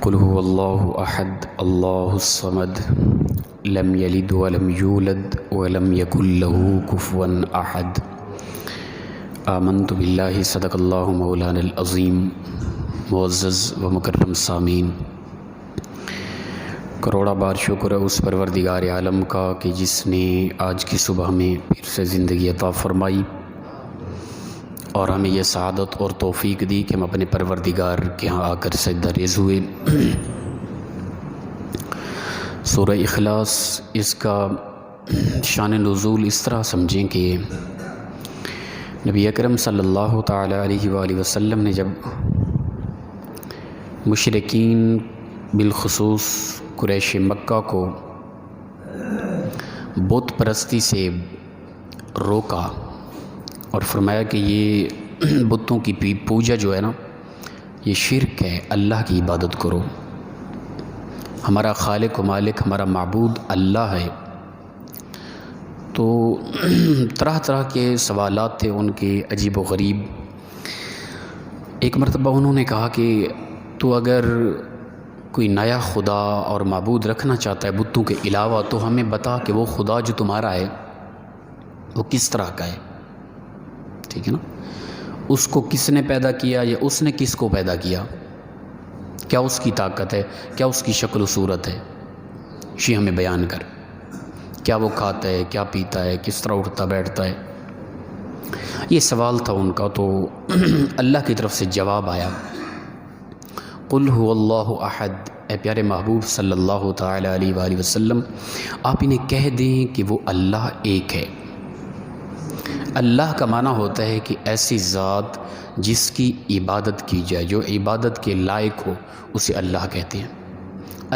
قل هو اللہ احد اللہ الصمد لم یلد ولم یولد ولم یکن له کفوا احد۔ آمنت باللہ، صدق اللہ مولانا العظیم۔ معزز و مکرم سامعین، کروڑا بار شکر ہے اس پروردگار عالم کا کہ جس نے آج کی صبح میں پھر سے زندگی عطا فرمائی اور ہمیں یہ سعادت اور توفیق دی کہ ہم اپنے پروردگار کے ہاں آ کر سجدہ ریز ہوئے۔ سورہ اخلاص، اس کا شان نزول اس طرح سمجھیں کہ نبی اکرم صلی اللہ تعالی علیہ وآلہ وسلم نے جب مشرکین بالخصوص قریش مکہ کو بت پرستی سے روکا اور فرمایا کہ یہ بتوں کی پوجا جو ہے نا، یہ شرک ہے، اللہ کی عبادت کرو، ہمارا خالق و مالک، ہمارا معبود اللہ ہے۔ تو طرح طرح کے سوالات تھے ان کے، عجیب و غریب۔ ایک مرتبہ انہوں نے کہا کہ تو اگر کوئی نیا خدا اور معبود رکھنا چاہتا ہے بتوں کے علاوہ تو ہمیں بتا کہ وہ خدا جو تمہارا ہے وہ کس طرح کا ہے، ٹھیک ہے نا؟ اس کو کس نے پیدا کیا یا اس نے کس کو پیدا کیا، کیا اس کی طاقت ہے، کیا اس کی شکل و صورت ہے، یہ ہمیں بیان کر، کیا وہ کھاتا ہے، کیا پیتا ہے، کس طرح اٹھتا بیٹھتا ہے۔ یہ سوال تھا ان کا، تو اللہ کی طرف سے جواب آیا، قل هو اللہ احد۔ اے پیارے محبوب صلی اللہ تعالی علیہ وآلہ وسلم، آپ انہیں کہہ دیں کہ وہ اللہ ایک ہے۔ اللہ کا معنی ہوتا ہے کہ ایسی ذات جس کی عبادت کی جائے، جو عبادت کے لائق ہو، اسے اللہ کہتے ہیں۔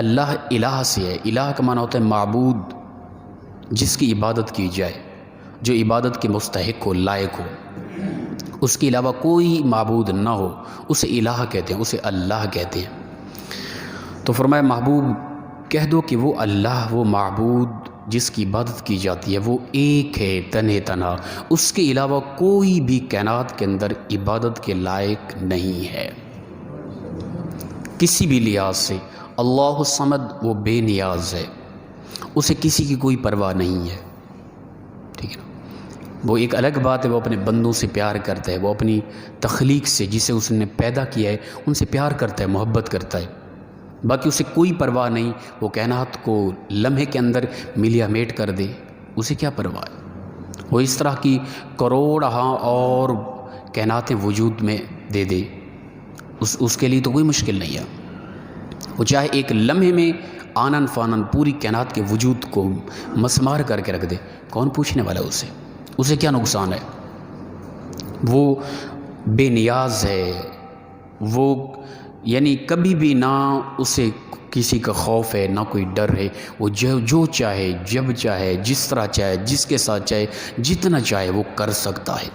اللہ الہ سے ہے، الہ کا معنی ہوتا ہے معبود، جس کی عبادت کی جائے، جو عبادت کے مستحق ہو، لائق ہو، اس کے علاوہ کوئی معبود نہ ہو، اسے الہ کہتے ہیں، اسے اللہ کہتے ہیں۔ تو فرمایا محبوب کہہ دو کہ وہ اللہ، وہ معبود جس کی عبادت کی جاتی ہے، وہ ایک ہے، تنہا تنہا، اس کے علاوہ کوئی بھی کائنات کے اندر عبادت کے لائق نہیں ہے کسی بھی لحاظ سے۔ اللہ الصمد، وہ بے نیاز ہے، اسے کسی کی کوئی پرواہ نہیں ہے، ٹھیک ہے نا؟ وہ ایک الگ بات ہے، وہ اپنے بندوں سے پیار کرتا ہے، وہ اپنی تخلیق سے، جسے اس نے پیدا کیا ہے، ان سے پیار کرتا ہے، محبت کرتا ہے، باقی اسے کوئی پرواہ نہیں۔ وہ کائنات کو لمحے کے اندر ملیا میٹ کر دے، اسے کیا پرواہ ہے؟ وہ اس طرح کی کروڑ اور کائناتیں وجود میں دے دے، اس کے لیے تو کوئی مشکل نہیں ہے۔ وہ چاہے ایک لمحے میں آنن فانن پوری کائنات کے وجود کو مسمار کر کے رکھ دے، کون پوچھنے والا ہے اسے کیا نقصان ہے؟ وہ بے نیاز ہے، وہ یعنی کبھی بھی نہ اسے کسی کا خوف ہے، نہ کوئی ڈر ہے، وہ جو چاہے، جب چاہے، جس طرح چاہے، جس کے ساتھ چاہے، جتنا چاہے وہ کر سکتا ہے،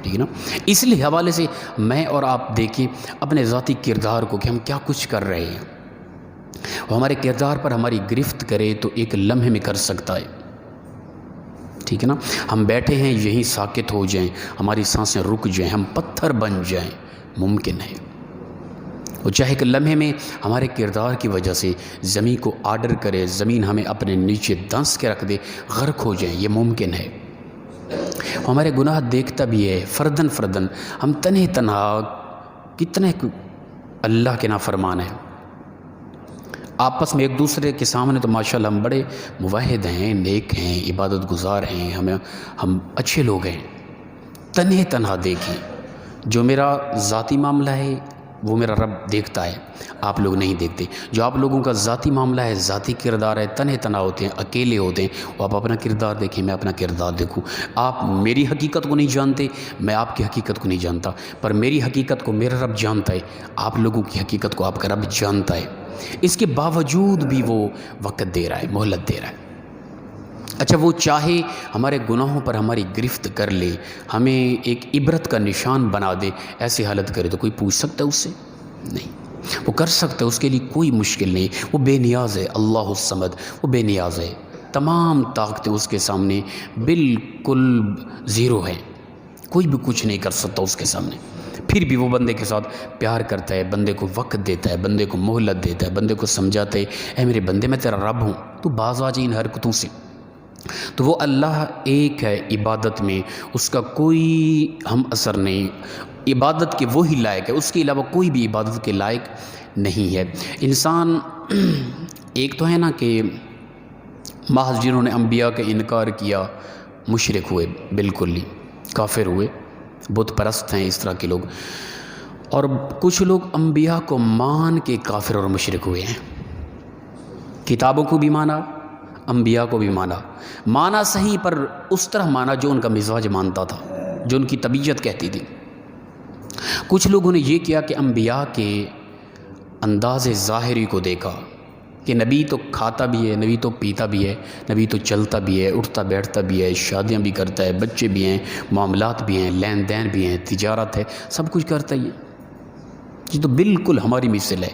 ٹھیک ہے نا؟ اس لیے حوالے سے میں اور آپ دیکھیں اپنے ذاتی کردار کو کہ ہم کیا کچھ کر رہے ہیں۔ وہ ہمارے کردار پر ہماری گرفت کرے تو ایک لمحے میں کر سکتا ہے، ٹھیک ہے نا؟ ہم بیٹھے ہیں یہیں ساکت ہو جائیں، ہماری سانسیں رک جائیں، ہم پتھر بن جائیں، ممکن ہے۔ وہ چاہے کہ لمحے میں ہمارے کردار کی وجہ سے زمین کو آرڈر کرے، زمین ہمیں اپنے نیچے دنس کے رکھ دے، غرق ہو جائیں، یہ ممکن ہے۔ ہمارے گناہ دیکھتا بھی ہے، فردن فردن ہم تنہا کتنے اللہ کے نافرمان ہیں۔ آپس میں ایک دوسرے کے سامنے تو ماشاءاللہ ہم بڑے موحد ہیں، نیک ہیں، عبادت گزار ہیں، ہم اچھے لوگ ہیں۔ تنہا دیکھیں، جو میرا ذاتی معاملہ ہے وہ میرا رب دیکھتا ہے، آپ لوگ نہیں دیکھتے۔ جو آپ لوگوں کا ذاتی معاملہ ہے، ذاتی کردار ہے، تنہا ہوتے ہیں، اکیلے ہوتے ہیں، وہ آپ اپنا کردار دیکھیں، میں اپنا کردار دیکھوں۔ آپ میری حقیقت کو نہیں جانتے، میں آپ کی حقیقت کو نہیں جانتا، پر میری حقیقت کو میرا رب جانتا ہے، آپ لوگوں کی حقیقت کو آپ کا رب جانتا ہے۔ اس کے باوجود بھی وہ وقت دے رہا ہے، مہلت دے رہا ہے۔ اچھا، وہ چاہے ہمارے گناہوں پر ہماری گرفت کر لے، ہمیں ایک عبرت کا نشان بنا دے، ایسی حالت کرے تو کوئی پوچھ سکتا ہے اس سے؟ نہیں، وہ کر سکتا ہے، اس کے لیے کوئی مشکل نہیں۔ وہ بے نیاز ہے، اللہ الصمد، وہ بے نیاز ہے، تمام طاقتیں اس کے سامنے بالکل زیرو ہیں، کوئی بھی کچھ نہیں کر سکتا اس کے سامنے۔ پھر بھی وہ بندے کے ساتھ پیار کرتا ہے، بندے کو وقت دیتا ہے، بندے کو مہلت دیتا ہے، بندے کو سمجھاتا ہے اے میرے بندے میں تیرا رب ہوں، تو باز آ جائے ان حرکتوں سے۔ تو وہ اللہ ایک ہے، عبادت میں اس کا کوئی ہم اثر نہیں، عبادت کے وہی لائق ہے، اس کے علاوہ کوئی بھی عبادت کے لائق نہیں ہے۔ انسان ایک تو ہے نا کہ محض جنہوں نے انبیاء کا انکار کیا مشرک ہوئے، بالکل ہی کافر ہوئے، بت پرست ہیں اس طرح کے لوگ، اور کچھ لوگ انبیاء کو مان کے کافر اور مشرک ہوئے ہیں، کتابوں کو بھی مانا، انبیاء کو بھی مانا صحیح، پر اس طرح مانا جو ان کا مزاج مانتا تھا، جو ان کی طبیعت کہتی تھی۔ کچھ لوگوں نے یہ کیا کہ انبیاء کے انداز ظاہری کو دیکھا کہ نبی تو کھاتا بھی ہے، نبی تو پیتا بھی ہے، نبی تو چلتا بھی ہے، اٹھتا بیٹھتا بھی ہے، شادیاں بھی کرتا ہے، بچے بھی ہیں، معاملات بھی ہیں، لین دین بھی ہیں، تجارت ہے، سب کچھ کرتا ہی ہے، یہ تو بالکل ہماری مثل ہے۔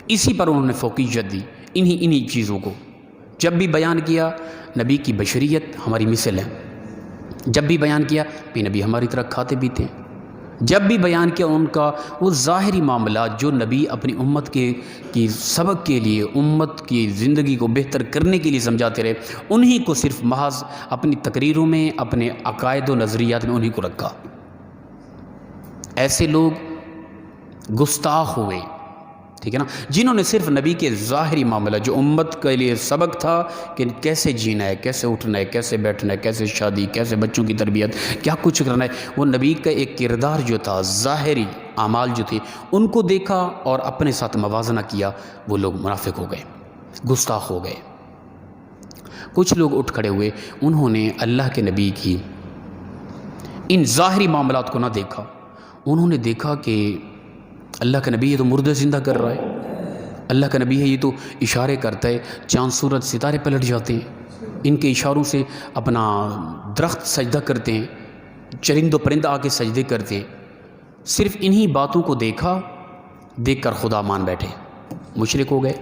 اسی پر انہوں نے فوقیت دی، انہی چیزوں کو جب بھی بیان کیا، نبی کی بشریت ہماری مثل ہے، جب بھی بیان کیا بھی نبی ہماری طرح کھاتے پیتے ہیں، جب بھی بیان کیا ان کا وہ ظاہری معاملات جو نبی اپنی امت کی سبق کے لیے، امت کی زندگی کو بہتر کرنے کے لیے سمجھاتے رہے، انہی کو صرف محض اپنی تقریروں میں، اپنے عقائد و نظریات میں انہی کو رکھا۔ ایسے لوگ گستاخ ہوئے، ٹھیک ہے نا، جنہوں نے صرف نبی کے ظاہری معاملہ جو امت کے لیے سبق تھا کہ کیسے جینا ہے، کیسے اٹھنا ہے، کیسے بیٹھنا ہے، کیسے شادی، کیسے بچوں کی تربیت، کیا کچھ کرنا ہے، وہ نبی کا ایک کردار جو تھا، ظاہری اعمال جو تھے ان کو دیکھا اور اپنے ساتھ موازنہ کیا، وہ لوگ منافق ہو گئے، گستاخ ہو گئے۔ کچھ لوگ اٹھ کھڑے ہوئے، انہوں نے اللہ کے نبی کی ان ظاہری معاملات کو نہ دیکھا، انہوں نے دیکھا کہ اللہ کا نبی یہ تو مردے زندہ کر رہا ہے، اللہ کا نبی ہے یہ تو اشارے کرتا ہے، چاند سورج ستارے پلٹ جاتے ہیں، ان کے اشاروں سے اپنا درخت سجدہ کرتے ہیں، چرند و پرند آ کے سجدے کرتے ہیں۔ صرف انہی باتوں کو دیکھا، دیکھ کر خدا مان بیٹھے، مشرک ہو گئے،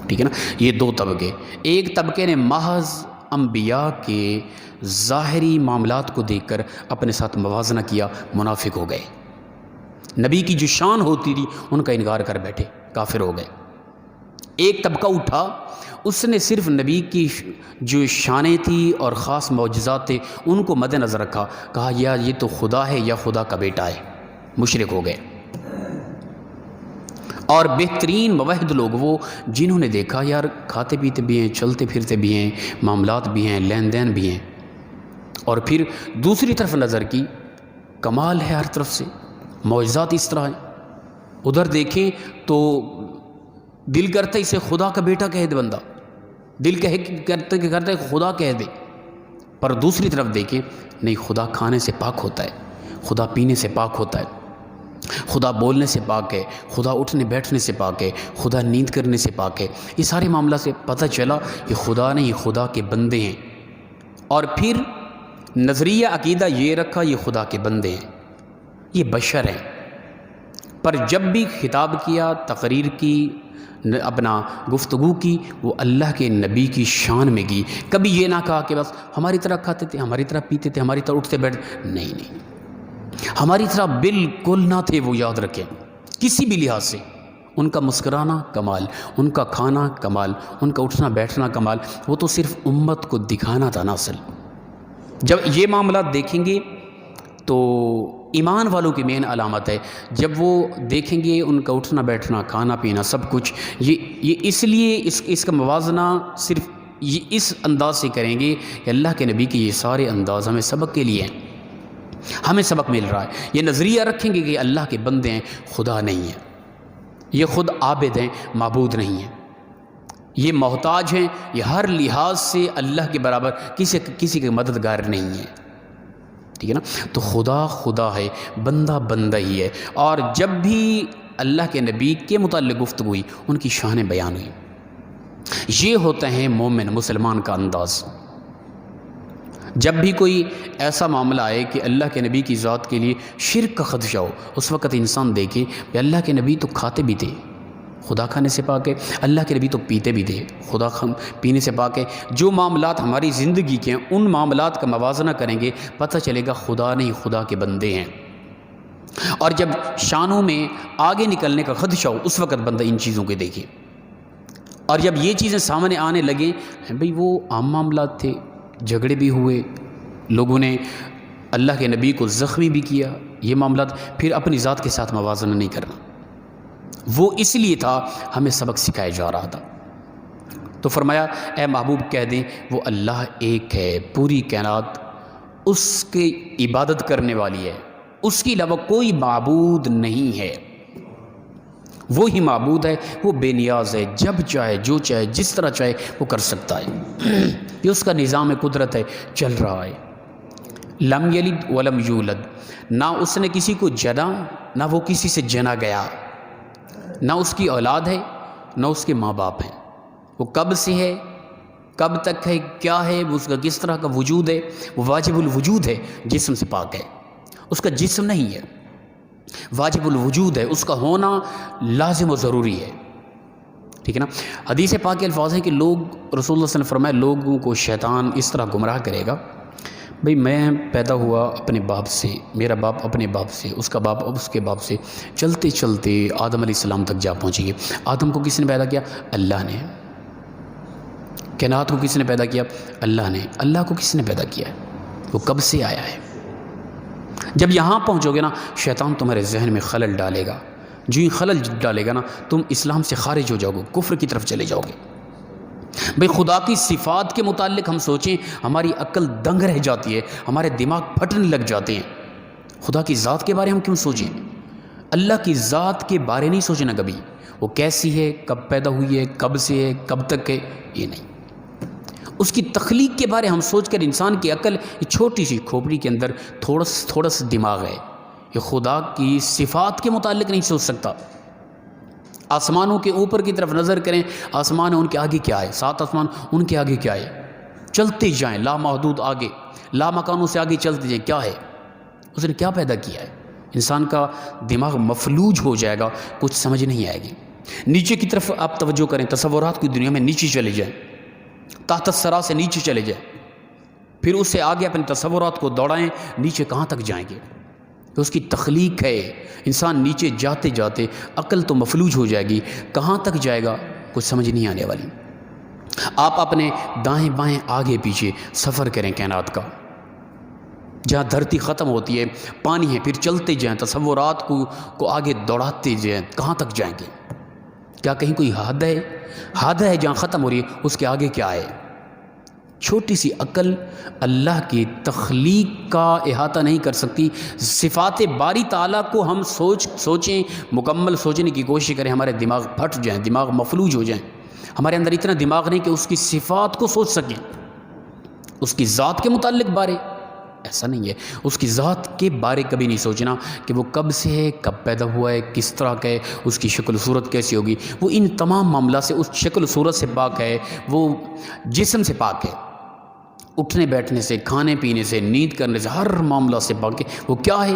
ٹھیک ہے نا۔ یہ دو طبقے، ایک طبقے نے محض انبیاء کے ظاہری معاملات کو دیکھ کر اپنے ساتھ موازنہ کیا، منافق ہو گئے، نبی کی جو شان ہوتی تھی ان کا انکار کر بیٹھے، کافر ہو گئے۔ ایک طبقہ اٹھا، اس نے صرف نبی کی جو شانیں تھی اور خاص معجزات تھے ان کو مد نظر رکھا، کہا یا یہ تو خدا ہے یا خدا کا بیٹا ہے، مشرک ہو گئے۔ اور بہترین موحد لوگ وہ جنہوں نے دیکھا یار کھاتے پیتے بھی ہیں، چلتے پھرتے بھی ہیں، معاملات بھی ہیں، لین دین بھی ہیں، اور پھر دوسری طرف نظر کی، کمال ہے ہر طرف سے، معجزات اس طرح ہیں، ادھر دیکھیں تو دل کرتا ہے اسے خدا کا بیٹا کہہ دے، بندہ دل کرتا ہے خدا کہہ دے، پر دوسری طرف دیکھیں نہیں، خدا کھانے سے پاک ہوتا ہے، خدا پینے سے پاک ہوتا ہے، خدا بولنے سے پاک ہے، خدا اٹھنے بیٹھنے سے پاک ہے، خدا نیند کرنے سے پاک ہے۔ یہ سارے معاملہ سے پتہ چلا کہ خدا نہیں، خدا کے بندے ہیں، اور پھر نظریہ عقیدہ یہ رکھا یہ خدا کے بندے ہیں، یہ بشر ہیں، پر جب بھی خطاب کیا، تقریر کی، اپنا گفتگو کی، وہ اللہ کے نبی کی شان میں کی، کبھی یہ نہ کہا کہ بس ہماری طرح کھاتے تھے، ہماری طرح پیتے تھے، ہماری طرح اٹھتے بیٹھتے، نہیں، ہماری طرح بالکل نہ تھے وہ، یاد رکھیں کسی بھی لحاظ سے، ان کا مسکرانا کمال، ان کا کھانا کمال، ان کا اٹھنا بیٹھنا کمال، وہ تو صرف امت کو دکھانا تھا نا اصل۔ جب یہ معاملات دیکھیں گے تو ایمان والوں کی مین علامت ہے، جب وہ دیکھیں گے ان کا اٹھنا بیٹھنا، کھانا پینا سب کچھ، یہ اس لیے اس کا موازنہ صرف یہ اس انداز سے کریں گے کہ اللہ کے نبی کے یہ سارے انداز ہمیں سبق کے لیے ہیں، ہمیں سبق مل رہا ہے۔ یہ نظریہ رکھیں گے کہ اللہ کے بندے ہیں، خدا نہیں ہے، یہ خود عابد ہیں، معبود نہیں ہیں، یہ محتاج ہیں، یہ ہر لحاظ سے اللہ کے برابر کسی کے مددگار نہیں ہے، ٹھیک ہے نا۔ تو خدا خدا ہے، بندہ بندہ ہی ہے، اور جب بھی اللہ کے نبی کے متعلق گفتگو ہوئی ان کی شانیں بیان ہوئی، یہ ہوتا ہے مومن مسلمان کا انداز۔ جب بھی کوئی ایسا معاملہ آئے کہ اللہ کے نبی کی ذات کے لیے شرک کا خدشہ ہو، اس وقت انسان دیکھے کہ اللہ کے نبی تو کھاتے بھی تھے، خدا کھانے سے پاک ہے، اللہ کے نبی تو پیتے بھی تھے، خدا پینے سے پاک ہے۔ جو معاملات ہماری زندگی کے ہیں ان معاملات کا موازنہ کریں گے، پتہ چلے گا خدا نہیں، خدا کے بندے ہیں۔ اور جب شانوں میں آگے نکلنے کا خدشہ ہو اس وقت بندہ ان چیزوں کو دیکھے، اور جب یہ چیزیں سامنے آنے لگیں، بھئی وہ عام معاملات تھے، جھگڑے بھی ہوئے، لوگوں نے اللہ کے نبی کو زخمی بھی کیا، یہ معاملات، پھر اپنی ذات کے ساتھ موازنہ نہیں کرنا، وہ اس لیے تھا ہمیں سبق سکھایا جا رہا تھا۔ تو فرمایا اے محبوب کہہ دیں وہ اللہ ایک ہے، پوری کائنات اس کی عبادت کرنے والی ہے، اس کے علاوہ کوئی معبود نہیں ہے، وہی معبود ہے، وہ بے نیاز ہے، جب چاہے جو چاہے جس طرح چاہے وہ کر سکتا ہے، یہ اس کا نظام قدرت ہے، چل رہا ہے۔ لم یلد ولم یولد، نہ اس نے کسی کو جنا نہ وہ کسی سے جنا گیا، نہ اس کی اولاد ہے نہ اس کے ماں باپ ہیں، وہ کب سے ہے، کب تک ہے، کیا ہے، وہ اس کا کس طرح کا وجود ہے، وہ واجب الوجود ہے، جسم سے پاک ہے، اس کا جسم نہیں ہے، واجب الوجود ہے، اس کا ہونا لازم و ضروری ہے، ٹھیک ہے نا۔ حدیث پاک کے الفاظ ہیں کہ لوگ، رسول اللہ صلی اللہ علیہ وسلم فرمائے لوگوں کو شیطان اس طرح گمراہ کرے گا، بھئی میں پیدا ہوا اپنے باپ سے، میرا باپ اپنے باپ سے، اس کا باپ اس کے باپ سے، چلتے چلتے آدم علیہ السلام تک جا پہنچیں گے۔ آدم کو کس نے پیدا کیا؟ اللہ نے۔ کائنات کو کس نے پیدا کیا؟ اللہ نے۔ اللہ کو کس نے پیدا کیا ہے؟ وہ کب سے آیا ہے؟ جب یہاں پہنچو گے نا، شیطان تمہارے ذہن میں خلل ڈالے گا، جو ہی خلل ڈالے گا نا، تم اسلام سے خارج ہو جاؤ گے، کفر کی طرف چلے جاؤ گے۔ بھئی خدا کی صفات کے متعلق ہم سوچیں، ہماری عقل دنگ رہ جاتی ہے، ہمارے دماغ پھٹنے لگ جاتے ہیں۔ خدا کی ذات کے بارے ہم کیوں سوچیں؟ اللہ کی ذات کے بارے نہیں سوچنا کبھی، وہ کیسی ہے، کب پیدا ہوئی ہے، کب سے ہے، کب تک ہے، یہ نہیں۔ اس کی تخلیق کے بارے ہم سوچ کر انسان کی عقل، یہ چھوٹی سی کھوپڑی کے اندر تھوڑا سا دماغ ہے، یہ خدا کی صفات کے متعلق نہیں سوچ سکتا۔ آسمانوں کے اوپر کی طرف نظر کریں، آسمان ان کے آگے کیا ہے، 7 آسمان ان کے آگے کیا ہے، چلتے جائیں لامحدود آگے، لامکانوں سے آگے چلتے جائیں، کیا ہے، اس نے کیا پیدا کیا ہے۔ انسان کا دماغ مفلوج ہو جائے گا، کچھ سمجھ نہیں آئے گی۔ نیچے کی طرف آپ توجہ کریں، تصورات کی دنیا میں نیچے چلے جائیں، تحت الثری سے نیچے چلے جائیں، پھر اس سے آگے اپنے تصورات کو دوڑائیں، نیچے کہاں تک جائیں گے؟ تو اس کی تخلیق ہے، انسان نیچے جاتے جاتے عقل تو مفلوج ہو جائے گی، کہاں تک جائے گا کچھ سمجھ نہیں آنے والی۔ آپ اپنے دائیں بائیں آگے پیچھے سفر کریں کائنات کا، جہاں دھرتی ختم ہوتی ہے پانی ہے، پھر چلتے جائیں، تصورات کو آگے دوڑاتے جائیں، کہاں تک جائیں گے؟ کیا کہیں کوئی حد ہے؟ حد ہے جہاں ختم ہو رہی ہے، اس کے آگے کیا ہے؟ چھوٹی سی عقل اللہ کی تخلیق کا احاطہ نہیں کر سکتی۔ صفات باری تعالیٰ کو ہم سوچیں، مکمل سوچنے کی کوشش کریں، ہمارے دماغ پھٹ جائیں، دماغ مفلوج ہو جائیں، ہمارے اندر اتنا دماغ نہیں کہ اس کی صفات کو سوچ سکیں، اس کی ذات کے متعلق بارے، ایسا نہیں ہے، اس کی ذات کے بارے کبھی نہیں سوچنا کہ وہ کب سے ہے، کب پیدا ہوا ہے، کس طرح کا ہے، اس کی شکل صورت کیسی ہوگی، وہ ان تمام معاملات سے، اس شکل صورت سے پاک ہے، وہ جسم سے پاک ہے، اٹھنے بیٹھنے سے، کھانے پینے سے، نیند کرنے سے، ہر معاملہ سے پاک ہے۔ وہ کیا ہے؟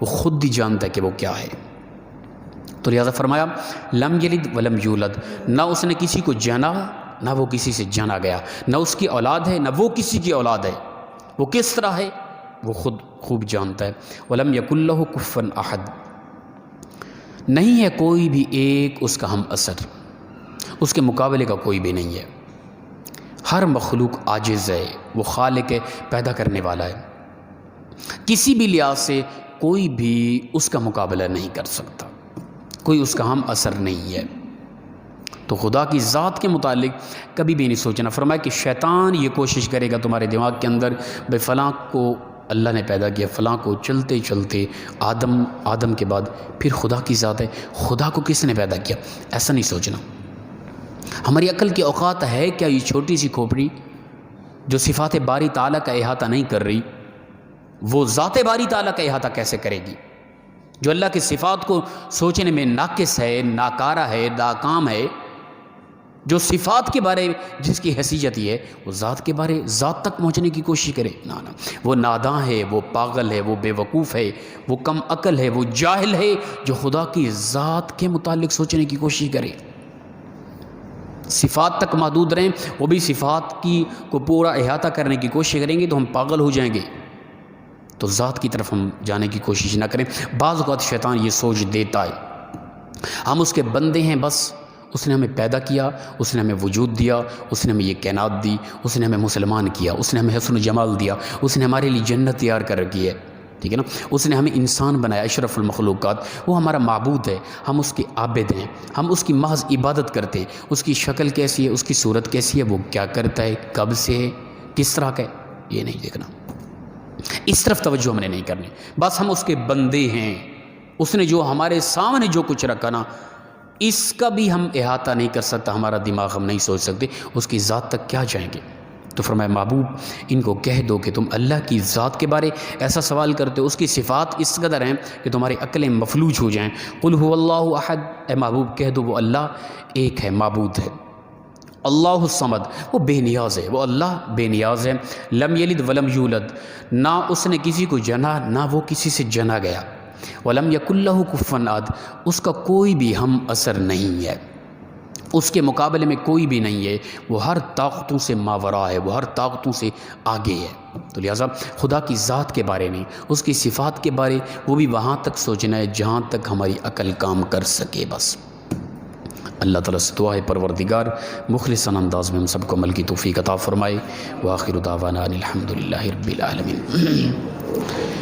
وہ خود ہی جانتا ہے کہ وہ کیا ہے۔ تو لہٰذا فرمایا لم یلد ولم یولد، نہ اس نے کسی کو جنا نہ وہ کسی سے جنا گیا، نہ اس کی اولاد ہے نہ وہ کسی کی اولاد ہے، وہ کس طرح ہے وہ خود خوب جانتا ہے۔ ولم یکن لہ کفوا احد، نہیں ہے کوئی بھی ایک اس کا ہم اثر، اس کے مقابلے کا کوئی بھی نہیں ہے۔ ہر مخلوق عاجز ہے، وہ خالق ہے، پیدا کرنے والا ہے، کسی بھی لحاظ سے کوئی بھی اس کا مقابلہ نہیں کر سکتا، کوئی اس کا ہم اثر نہیں ہے۔ تو خدا کی ذات کے متعلق کبھی بھی نہیں سوچنا۔ فرمایا کہ شیطان یہ کوشش کرے گا تمہارے دماغ کے اندر، بھئی فلاں کو اللہ نے پیدا کیا، فلاں کو چلتے چلتے آدم کے بعد پھر خدا کی ذات ہے، خدا کو کس نے پیدا کیا، ایسا نہیں سوچنا۔ ہماری عقل کی اوقات ہے کیا یہ چھوٹی سی کھوپڑی جو صفات باری تعالیٰ کا احاطہ نہیں کر رہی، وہ ذات باری تعالیٰ کا احاطہ کیسے کرے گی؟ جو اللہ کی صفات کو سوچنے میں ناقص ہے، ناکارہ ہے، ناکام ہے، جو صفات کے بارے جس کی حیثیت یہ ہے، وہ ذات کے بارے ذات تک پہنچنے کی کوشش کرے، نہ وہ ناداں ہے، وہ پاگل ہے، وہ بے وقوف ہے، وہ کم عقل ہے، وہ جاہل ہے جو خدا کی ذات کے متعلق سوچنے کی کوشش کرے۔ صفات تک محدود رہیں، وہ بھی صفات کو پورا احاطہ کرنے کی کوشش کریں گے تو ہم پاگل ہو جائیں گے، تو ذات کی طرف ہم جانے کی کوشش نہ کریں۔ بعض اوقات شیطان یہ سوچ دیتا ہے ہم اس کے بندے ہیں، بس اس نے ہمیں پیدا کیا، اس نے ہمیں وجود دیا، اس نے ہمیں یہ کائنات دی، اس نے ہمیں مسلمان کیا، اس نے ہمیں حسن و جمال دیا، اس نے ہمارے لیے جنت تیار کر رکھی ہے، ٹھیک ہے نا، اس نے ہمیں انسان بنایا، اشرف المخلوقات، وہ ہمارا معبود ہے، ہم اس کے عابد ہیں، ہم اس کی محض عبادت کرتے ہیں۔ اس کی شکل کیسی ہے، اس کی صورت کیسی ہے، وہ کیا کرتا ہے، کب سے ہے، کس طرح کا ہے، یہ نہیں دیکھنا، اس طرف توجہ ہم نے نہیں کرنی، بس ہم اس کے بندے ہیں۔ اس نے جو ہمارے سامنے جو کچھ رکھا نا، اس کا بھی ہم احاطہ نہیں کر سکتا، ہمارا دماغ ہم نہیں سوچ سکتے اس کی ذات تک کیا جائیں گے۔ تو فرمایا محبوب ان کو کہہ دو کہ تم اللہ کی ذات کے بارے ایسا سوال کرتے ہو، اس کی صفات اس قدر ہیں کہ تمہاری عقلیں مفلوج ہو جائیں۔ قل هو اللہ احد، اے محبوب کہہ دو وہ اللہ ایک ہے، معبود ہے۔ اللہ الصمد، وہ بے نیاز ہے، وہ اللہ بے نیاز ہے۔ لم یلد ولم یولد، نہ اس نے کسی کو جنا نہ وہ کسی سے جنا گیا۔ ولم یکن لہ کفوا احد، اس کا کوئی بھی ہم اثر نہیں ہے، اس کے مقابلے میں کوئی بھی نہیں ہے، وہ ہر طاقتوں سے ماورا ہے، وہ ہر طاقتوں سے آگے ہے۔ تو لہٰذا خدا کی ذات کے بارے میں، اس کی صفات کے بارے، وہ بھی وہاں تک سوچنا ہے جہاں تک ہماری عقل کام کر سکے بس۔ اللہ تعالیٰ سے دعا ہے پروردگار مخلصاً انداز میں ہم سب کو عمل کی توفیق عطا فرمائے۔ وآخر دعوانا ان الحمد للہ رب العالمین۔